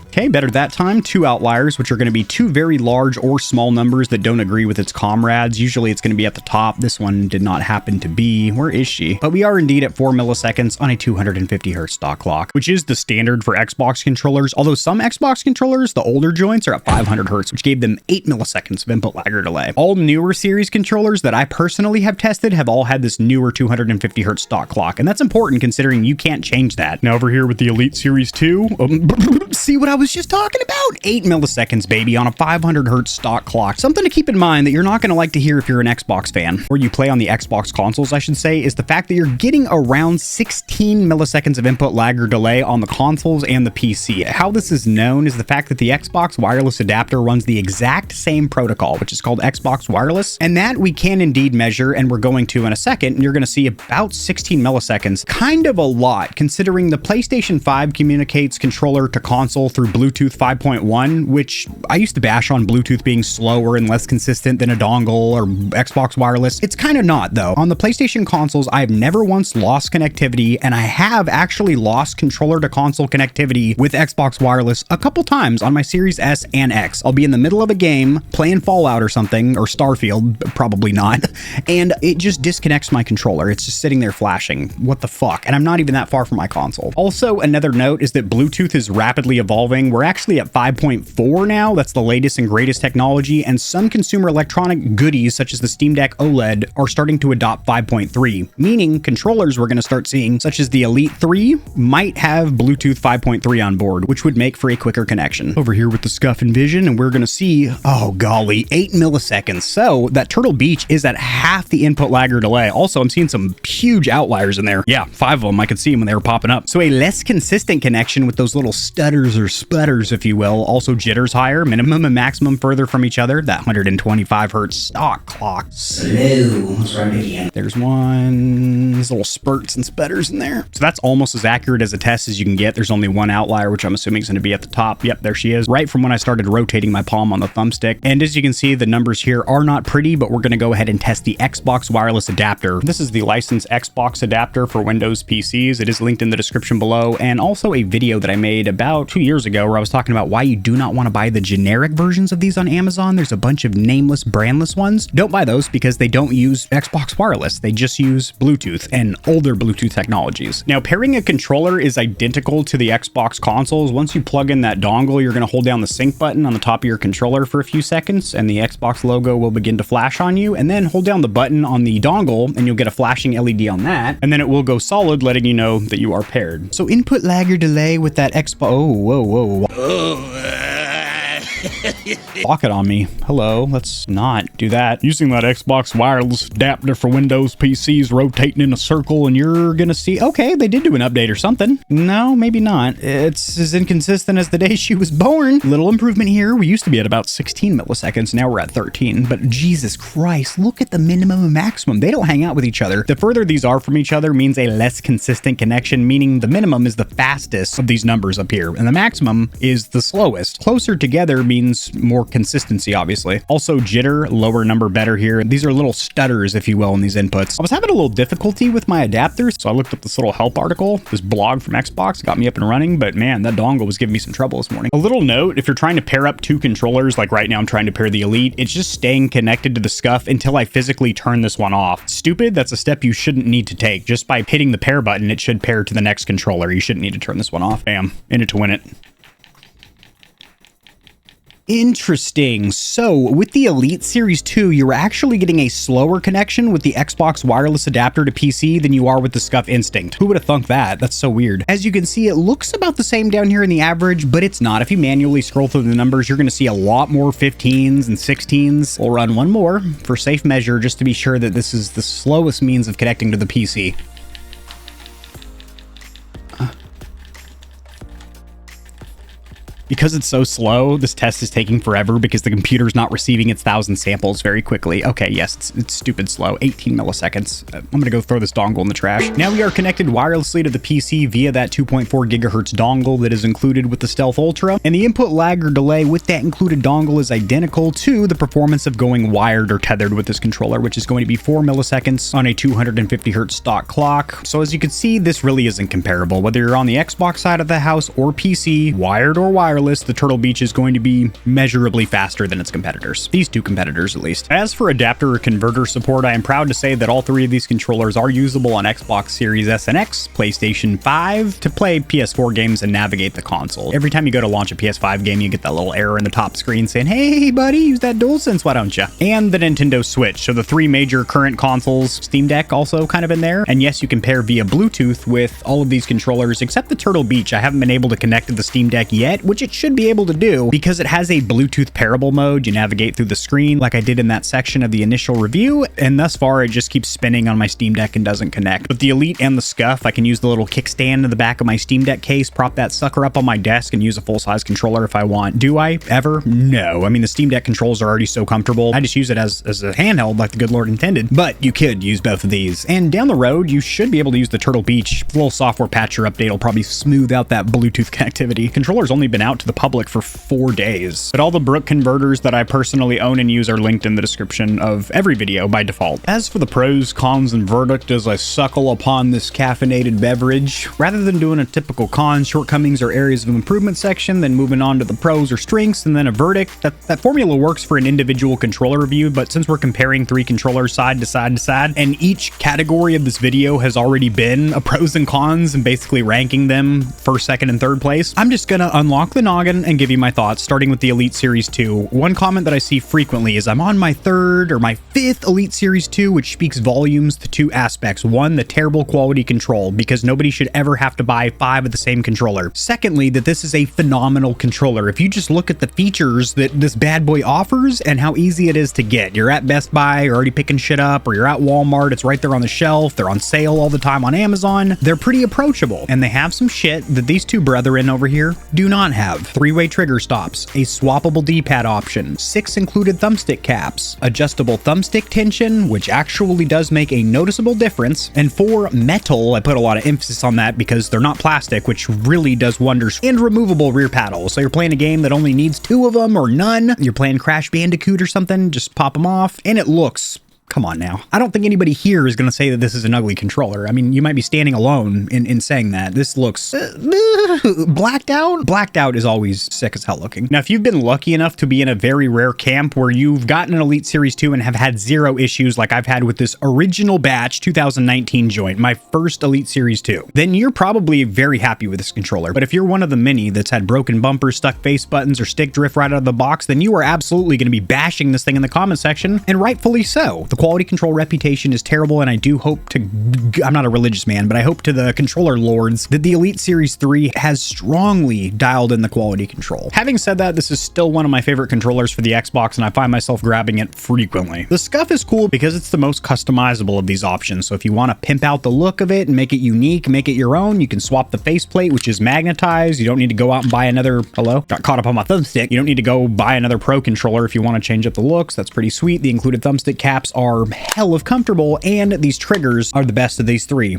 Okay, better that time. 2 outliers, which are going to be 2 very large or small numbers that don't agree with its comrades. Usually it's going to be at the top. This one did not happen to be. Where is she? But we are indeed at 4 milliseconds on a 250 hertz stock clock, which is the standard for Xbox controllers. Although some Xbox controllers, the older joints, are at 500 hertz, which gave them 8 milliseconds of input lag or delay. All newer series controllers that I personally have tested have all had this newer 250 hertz stock clock, and that's important considering you can't change that. Now over here with the Elite Series 2, see what I was just talking about? 8 milliseconds, baby, on a 500 hertz stock clock. Something to keep in mind that you're not going to like to hear if you're an Xbox fan, or you play on the Xbox consoles, I should say, is the fact that you're getting around 16 milliseconds of input lag or delay on the consoles and the PC. How this is known is the fact that the Xbox wireless adapter runs the exact same protocol, which is called Xbox Wireless, and that we can indeed measure, and we're going to in a second, and you're going to see about 16 milliseconds. Kind of a lot, considering the PlayStation 5 communicates controller to console through Bluetooth 5.1, which I used to bash on Bluetooth being slower and less consistent than a dongle or Xbox Wireless. It's kind of not, though. On the PlayStation consoles, I've never once lost connectivity, and I have actually lost controller to console connectivity with Xbox Wireless a couple times on my Series S and X. I'll be in the middle of a game, playing Fallout or something, or Starfield, probably not, and it just disconnects my controller. It's just sitting there flashing. What the fuck? And I'm not even that far from my console. Also, another note is that Bluetooth is rapidly evolving. We're actually at 5.4 now. That's the latest and greatest technology, and some consumer electronic goodies such as the Steam Deck OLED are starting to adopt 5.3, meaning controllers we're going to start seeing, such as the Elite 3, might have Bluetooth 5.3 on board, which would make for a quicker connection. Over here with the Scuf Envision, and we're going to see, oh golly, 8 milliseconds. So that Turtle Beach is at half the input lag or delay. Also, I'm seeing some huge outliers in there. Yeah, 5 of them. I could see them when they were popping up. So a less consistent connection with those little stutters or sputters, if you will. Also jitters higher, minimum and maximum further from each other. That 125 hertz stock clock. Slow. Let's run it again. There's one. These little spurts and sputters in there. So that's almost as accurate as a test as you can get. There's only one outlier, which I'm assuming is going to be at the top. Yep, there she is. Right from when I started rotating my palm on the thumbstick. And as you can see, the numbers here are not pretty, but we're going to go ahead and test the Xbox wireless adapter. This is the licensed Xbox adapter for Windows PCs. It is linked in the description below, and also a video that I made about 2 years ago where I was talking about why you do not want to buy the generic versions of these on Amazon. There's a bunch of nameless, brandless ones. Don't buy those because they don't use Xbox wireless. They just use Bluetooth and older Bluetooth technologies. Now, pairing a controller is identical to the Xbox consoles. Once you plug in that dongle, you're going to hold down the sync button on the top of your controller for a few seconds, and the Xbox logo will begin to flash on you, and then hold down the button on the dongle, and you'll get a flashing LED on that, and then it will go solid, letting you know that you are paired. So input lag or delay with that Xbox. Oh, whoa, whoa. Lock it on me. Hello, let's not do that. Using that Xbox wireless adapter for Windows PCs, rotating in a circle, and you're gonna see, okay, they did do an update or something. No, maybe not. It's as inconsistent as the day she was born. Little improvement here. We used to be at about 16 milliseconds. Now we're at 13, but Jesus Christ, look at the minimum and maximum. They don't hang out with each other. The further these are from each other means a less consistent connection, meaning the minimum is the fastest of these numbers up here, and the maximum is the slowest. Closer together means more consistency, obviously. Also, jitter, lower number better here. These are little stutters, if you will, in these inputs. I was having a little difficulty with my adapters, so I looked up this little help article, this blog from Xbox, got me up and running, but man, that dongle was giving me some trouble this morning. A little note, if you're trying to pair up two controllers, like right now I'm trying to pair the Elite, it's just staying connected to the Scuf until I physically turn this one off. Stupid, that's a step you shouldn't need to take. Just by hitting the pair button, it should pair to the next controller. You shouldn't need to turn this one off. Bam, in it to win it. Interesting. So with the Elite Series 2, you're actually getting a slower connection with the Xbox wireless adapter to PC than you are with the Scuf Instinct. Who would have thunk that? That's so weird. As you can see, it looks about the same down here in the average, but it's not. If you manually scroll through the numbers, you're going to see a lot more 15s and 16s. We'll run one more for safe measure just to be sure that this is the slowest means of connecting to the PC. Because it's so slow, this test is taking forever because the computer's not receiving its 1,000 samples very quickly. Okay, yes, it's stupid slow. 18 milliseconds. I'm going to go throw this dongle in the trash. Now we are connected wirelessly to the PC via that 2.4 gigahertz dongle that is included with the Stealth Ultra. And the input lag or delay with that included dongle is identical to the performance of going wired or tethered with this controller, which is going to be 4 milliseconds on a 250 hertz stock clock. So as you can see, this really isn't comparable. Whether you're on the Xbox side of the house or PC, wired or wireless, the Turtle Beach is going to be measurably faster than its competitors. These two competitors, at least. As for adapter or converter support, I am proud to say that all three of these controllers are usable on Xbox Series S and X, PlayStation 5, to play PS4 games and navigate the console. Every time you go to launch a PS5 game, you get that little error in the top screen saying, hey buddy, use that DualSense, why don't you? And the Nintendo Switch. So the three major current consoles, Steam Deck also kind of in there. And yes, you can pair via Bluetooth with all of these controllers, except the Turtle Beach. I haven't been able to connect to the Steam Deck yet, which it should be able to do because it has a Bluetooth pairable mode. You navigate through the screen like I did in that section of the initial review, and thus far it just keeps spinning on my Steam Deck and doesn't connect. With the Elite and the Scuf, I can use the little kickstand in the back of my Steam Deck case, prop that sucker up on my desk, and use a full-size controller if I want. Do I ever? No. I mean, the Steam Deck controls are already so comfortable. I just use it as a handheld like the good Lord intended, but you could use both of these. And down the road, you should be able to use the Turtle Beach. A little software patcher update will probably smooth out that Bluetooth connectivity. Controller's only been out to the public for 4 days, but all the Brook converters that I personally own and use are linked in the description of every video by default. As for the pros, cons, and verdict as I suckle upon this caffeinated beverage, rather than doing a typical cons, shortcomings, or areas of improvement section, then moving on to the pros or strengths, and then a verdict, that formula works for an individual controller review, but since we're comparing 3 controllers side to side to side, and each category of this video has already been a pros and cons and basically ranking them first, second, and third place, I'm just gonna unlock the noggin and give you my thoughts, starting with the Elite Series 2. One comment that I see frequently is I'm on my 3rd or my 5th Elite Series 2, which speaks volumes to 2 aspects. One, the terrible quality control, because nobody should ever have to buy 5 of the same controller. Secondly, that this is a phenomenal controller. If you just look at the features that this bad boy offers and how easy it is to get. You're at Best Buy, you're already picking shit up, or you're at Walmart, it's right there on the shelf, they're on sale all the time on Amazon. They're pretty approachable, and they have some shit that these two brethren over here do not have. 3-way trigger stops, a swappable D-pad option, 6 included thumbstick caps, adjustable thumbstick tension, which actually does make a noticeable difference, and 4 metal. I put a lot of emphasis on that because they're not plastic, which really does wonders, and removable rear paddles. So you're playing a game that only needs 2 of them or none, you're playing Crash Bandicoot or something, just pop them off, and it looks... Come on now. I don't think anybody here is going to say that this is an ugly controller. I mean, you might be standing alone in saying that. This looks blacked out. Blacked out is always sick as hell looking. Now, if you've been lucky enough to be in a very rare camp where you've gotten an Elite Series 2 and have had 0 issues like I've had with this original batch 2019 joint, my first Elite Series 2, then you're probably very happy with this controller. But if you're one of the many that's had broken bumpers, stuck face buttons, or stick drift right out of the box, then you are absolutely going to be bashing this thing in the comment section, and rightfully so. The quality control reputation is terrible, and I do hope to, I'm not a religious man, but I hope to the controller lords that the Elite Series 3 has strongly dialed in the quality control. Having said that, this is still one of my favorite controllers for the Xbox, and I find myself grabbing it frequently. The Scuf is cool because it's the most customizable of these options, so if you want to pimp out the look of it and make it unique, make it your own, you can swap the faceplate, which is magnetized. You don't need to go out and buy another, hello? Got caught up on my thumbstick. You don't need to go buy another Pro controller if you want to change up the looks. That's pretty sweet. The included thumbstick caps are hell of comfortable, and these triggers are the best of these three.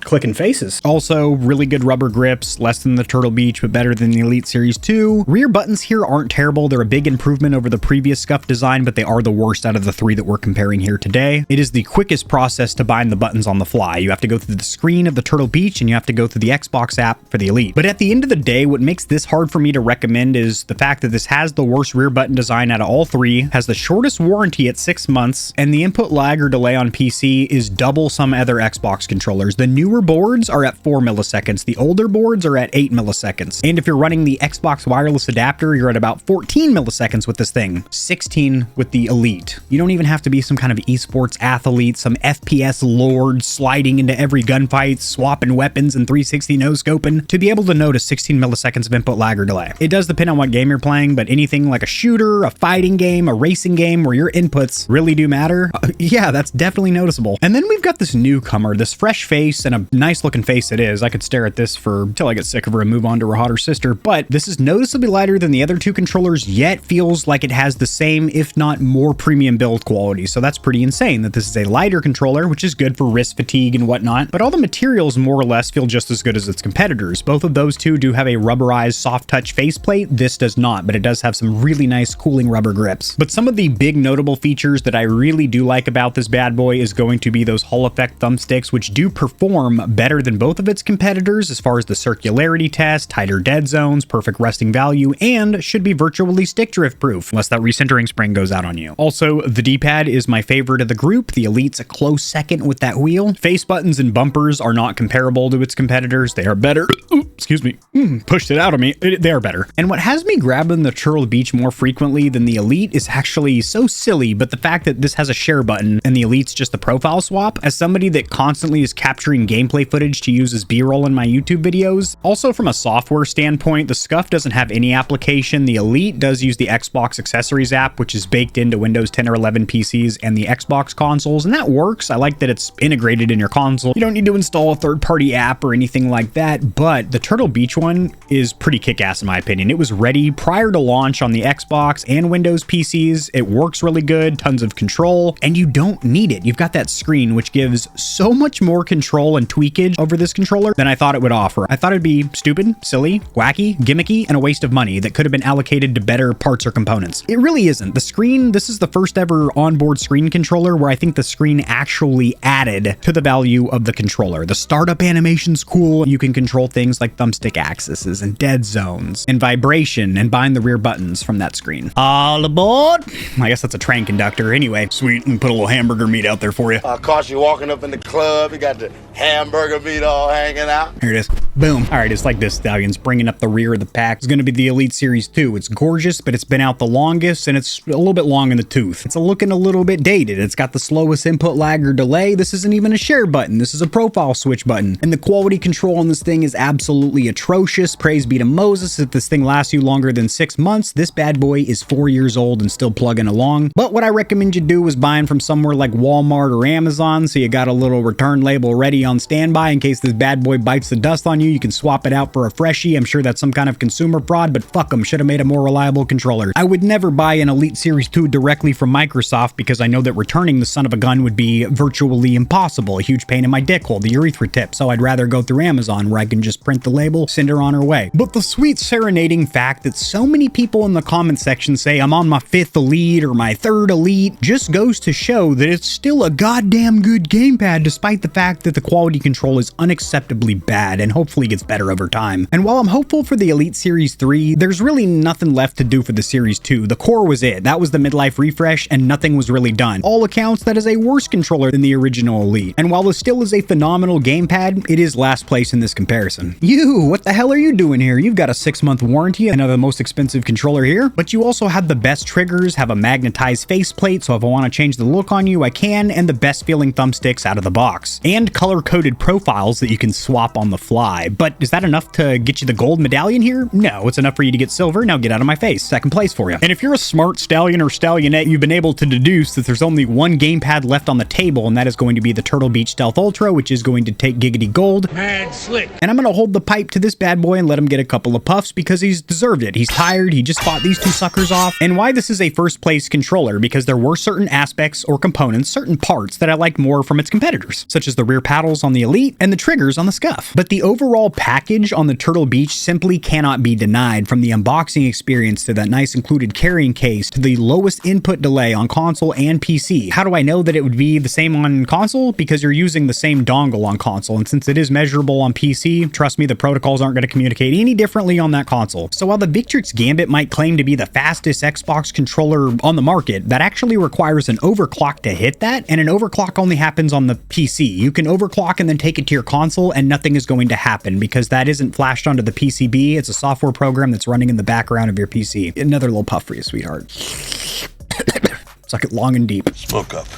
Clicking faces. Also, really good rubber grips, less than the Turtle Beach, but better than the Elite Series 2. Rear buttons here aren't terrible. They're a big improvement over the previous Scuf design, but they are the worst out of the three that we're comparing here today. It is the quickest process to bind the buttons on the fly. You have to go through the screen of the Turtle Beach, and you have to go through the Xbox app for the Elite. But at the end of the day, what makes this hard for me to recommend is the fact that this has the worst rear button design out of all three, has the shortest warranty at 6 months, and the input lag or delay on PC is double some other Xbox controllers. The newer boards are at 4 milliseconds. The older boards are at 8 milliseconds. And if you're running the Xbox wireless adapter, you're at about 14 milliseconds with this thing. 16 with the Elite. You don't even have to be some kind of esports athlete, some FPS lord sliding into every gunfight, swapping weapons and 360 no-scoping to be able to notice 16 milliseconds of input lag or delay. It does depend on what game you're playing, but anything like a shooter, a fighting game, a racing game where your inputs really do matter, yeah, that's definitely noticeable. And then we've got this newcomer, this fresh face and a nice looking face it is. I could stare at this till I get sick of her and move on to her hotter sister, but this is noticeably lighter than the other two controllers, yet feels like it has the same, if not more premium build quality. So that's pretty insane that this is a lighter controller, which is good for wrist fatigue and whatnot, but all the materials more or less feel just as good as its competitors. Both of those two do have a rubberized soft touch faceplate. This does not, but it does have some really nice cooling rubber grips. But some of the big notable features that I really do like about this bad boy is going to be those Hall effect thumbsticks, which do perform better than both of its competitors as far as the circularity test, tighter dead zones, perfect resting value, and should be virtually stick drift proof, unless that recentering spring goes out on you. Also, the D-pad is my favorite of the group. The Elite's a close second with that wheel. Face buttons and bumpers are not comparable to its competitors. They are better. Ooh, excuse me. Pushed it out of me. They are better. And what has me grabbing the Turtle Beach more frequently than the Elite is actually so silly, but the fact that this has a share button and the Elite's just the profile swap. As somebody that constantly is capturing gameplay footage to use as B-roll in my YouTube videos. Also, from a software standpoint, the Scuf doesn't have any application. The Elite does use the Xbox Accessories app, which is baked into Windows 10 or 11 PCs and the Xbox consoles, and that works. I like that it's integrated in your console. You don't need to install a third-party app or anything like that, but the Turtle Beach one is pretty kick-ass in my opinion. It was ready prior to launch on the Xbox and Windows PCs. It works really good, tons of control, and you don't need it. You've got that screen, which gives so much more control and tweakage over this controller than I thought it would offer. I thought it'd be stupid, silly, wacky, gimmicky, and a waste of money that could have been allocated to better parts or components. It really isn't. The screen, this is the first ever onboard screen controller where I think the screen actually added to the value of the controller. The startup animation's cool. You can control things like thumbstick axes and dead zones and vibration and bind the rear buttons from that screen. All aboard! I guess that's a train conductor. Anyway, sweet. Let me put a little hamburger meat out there for you. Caught you walking up in the club. You got the hamburger meat all hanging out. Here it is. Boom. All right, it's like this, Stallions. Bringing up the rear of the pack. It's going to be the Elite Series 2. It's gorgeous, but it's been out the longest, and it's a little bit long in the tooth. It's looking a little bit dated. It's got the slowest input lag or delay. This isn't even a share button. This is a profile switch button. And the quality control on this thing is absolutely atrocious. Praise be to Moses. If this thing lasts you longer than 6 months, this bad boy is 4 years old and still plugging along. But what I recommend you do is buying from somewhere like Walmart or Amazon, so you got a little return label ready on standby in case this bad boy bites the dust on you. You can swap it out for a freshie. I'm sure that's some kind of consumer fraud, but fuck them. Should have made a more reliable controller. I would never buy an Elite Series 2 directly from Microsoft because I know that returning the son of a gun would be virtually impossible. A huge pain in my dick hole, the urethra tip. So I'd rather go through Amazon where I can just print the label, send her on her way. But the sweet serenading fact that so many people in the comment section say I'm on my 5th Elite or my 3rd Elite just goes to show that it's still a goddamn good gamepad despite the fact that the quality control is unacceptably bad and hopefully gets better over time. And while I'm hopeful for the Elite Series 3, there's really nothing left to do for the Series 2. The core was it. That was the midlife refresh and nothing was really done. All accounts, that is a worse controller than the original Elite. And while this still is a phenomenal gamepad, it is last place in this comparison. You You, what the hell are you doing here? You've got a 6-month warranty and are the most expensive controller here, but you also have the best triggers, have a magnetized faceplate, so if I want to change the look on you, I can, and the best feeling thumbsticks out of the box, and color-coded profiles that you can swap on the fly. But is that enough to get you the gold medallion here? No, it's enough for you to get silver. Now get out of my face. Second place for you. And if you're a smart stallion or stallionette, you've been able to deduce that there's only one gamepad left on the table, and that is going to be the Turtle Beach Stealth Ultra, which is going to take giggity gold. Man, slick. And I'm going to hold the pipe to this bad boy and let him get a couple of puffs because he's deserved it. He's tired. He just fought these two suckers off. And why this is a first place controller, because there were certain aspects or components, certain parts that I liked more from its competitors, such as the rear paddles on the Elite and the triggers on the Scuf. But the overall package on the Turtle Beach simply cannot be denied, from the unboxing experience to that nice included carrying case to the lowest input delay on console and PC. How do I know that it would be the same on console? Because you're using the same dongle on console, and since it is measurable on PC, trust me, the protocols aren't going to communicate any differently on that console. So while the Victrix Gambit might claim to be the fastest Xbox controller on the market, that actually requires an overclock to hit that, and an overclock only happens on the PC. You can overclock and then take it to your console and nothing is going to happen because that isn't flashed onto the PCB. It's a software program that's running in the background of your PC. Another little puff for you, sweetheart. Suck it long and deep. Smoke up.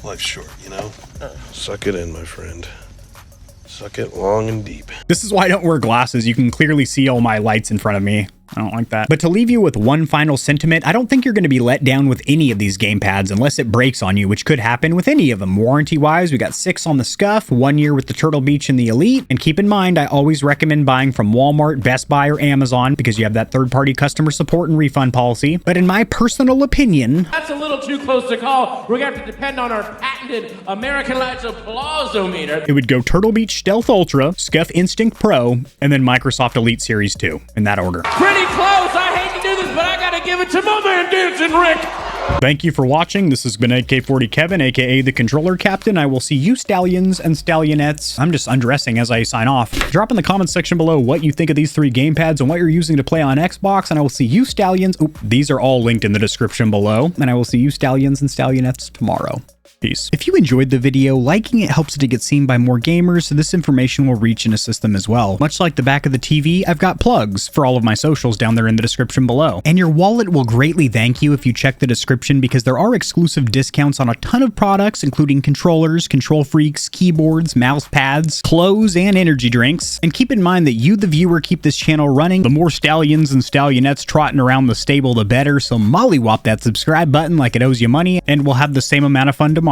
Life's short, you know? Suck it in, my friend. Suck it long and deep. This is why I don't wear glasses. You can clearly see all my lights in front of me. I don't like that. But to leave you with one final sentiment, I don't think you're going to be let down with any of these gamepads unless it breaks on you, which could happen with any of them. Warranty-wise, we got 6 on the Scuf, 1 year with the Turtle Beach and the Elite. And keep in mind, I always recommend buying from Walmart, Best Buy, or Amazon because you have that third-party customer support and refund policy. But in my personal opinion, that's a little too close to call. We're going to have to depend on our patented American Lights Applause-o-meter. It would go Turtle Beach Stealth Ultra, Scuf Instinct Pro, and then Microsoft Elite Series 2, in that order. Pretty close. I hate to do this, but I gotta give it to my man Dancing Rick. Thank you for watching. This has been AK40 Kevin, aka the Controller Captain. I will see you stallions and stallionettes. I'm just undressing as I sign off. Drop in the comments section below what you think of these 3 gamepads and what you're using to play on Xbox, and I will see you stallions. Oop, these are all linked in the description below, and I will see you stallions and stallionettes tomorrow. Peace. If you enjoyed the video, liking it helps it to get seen by more gamers, so this information will reach and assist them as well. Much like the back of the TV, I've got plugs for all of my socials down there in the description below. And your wallet will greatly thank you if you check the description because there are exclusive discounts on a ton of products, including controllers, KontrolFreeks, keyboards, mouse pads, clothes, and energy drinks. And keep in mind that you, the viewer, keep this channel running. The more stallions and stallionettes trotting around the stable, the better, so mollywop that subscribe button like it owes you money, and we'll have the same amount of fun tomorrow.